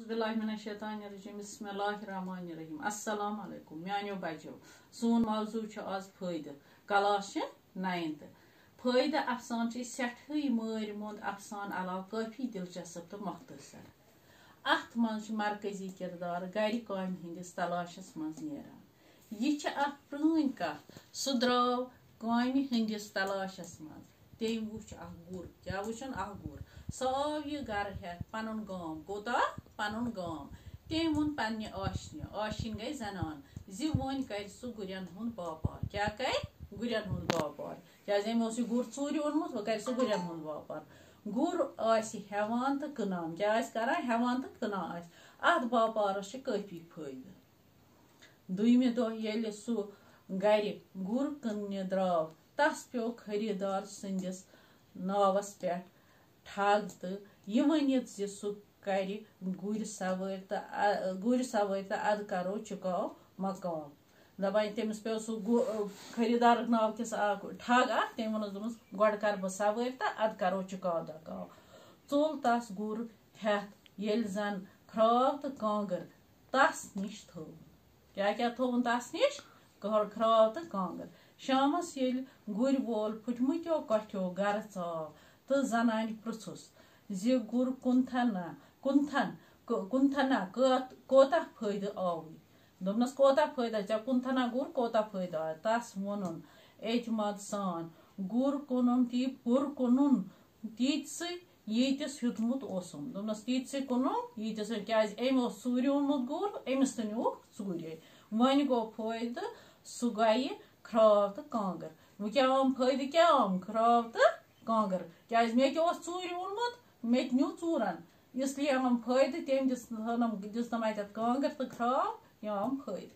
बिस्मिल्लाहिर्रहमानिर्रहीम बिस्मिल्लाहिर्रहमानिर्रहीम अस्सलाम वालेकुम म्यानो बच्चो सोन मौजू आज फायदे क्लास 9th फायदे अफसान सठे मार मुंद अफसान अलाव काफी दिलचस्प तो मुख्तसर अत मज मरकजी किरदार गर काम हंदिस तलाशस मज नेरान यह प्रून कथ सह द्राव काम हंदिस तलाशस मज तम वुच गुर क्या वुचन गुर सह आव यह गर हेत पन गाम कोता पन गाम तम वोन पन्ने आशिन गई जनान जि वन कर सह गुरन हुंद बापार क्या कर गुरन हुंद बापार क्या गुर चूर ओनमुत वह कर सह गुरन हुंद बापार गुर हेवान तो कनान क्या करान हेवान तो कनान अत बापारस काफी फायदे दुयमे दह ये सह गर गुर कन्ने द्राव तस पे खरीदार संदिस नावस पे ठग तो यह वनित सह कर गुर सवार तो अद करो चुकाव मकाम दपान तमिस पे सह खरीदार नाव किस ठग तम वोनस गोड कर बह सवार तो अद करो चुकाव दकाव चुल तस गुर हेथ ये जन खराव तो कांगर तस निश थो क्या थोन तस निश खराव तो कांगर शामस ये गुर वोल फुटमुत्यो कठ्यो गर चाव तो जनान पृछुस जि गुर कुंथना कोता फायदे आव दोपनस कोता फायदा चे कुंथना गुर कोता फायदा आव तस वोनुन एतमाद सान गुर कुनुन ती पुर कुनुन तीत यीतिस हेतमुत ओसुम दोपनस तीत कुनुन यीतिस क्या अम सूर्य ओनमुत गुर अमिस तो नुक सूर्य वन गो फायदे सह गई खराव तो कांगर वो क्या आम फायदे क्या आम खराव तो कांगर क्या मे चूर ओनमुत मे न्यू चूरन इसलिए आम फायदे तम दिस तम कांगर तो खराव यह आम फायदे।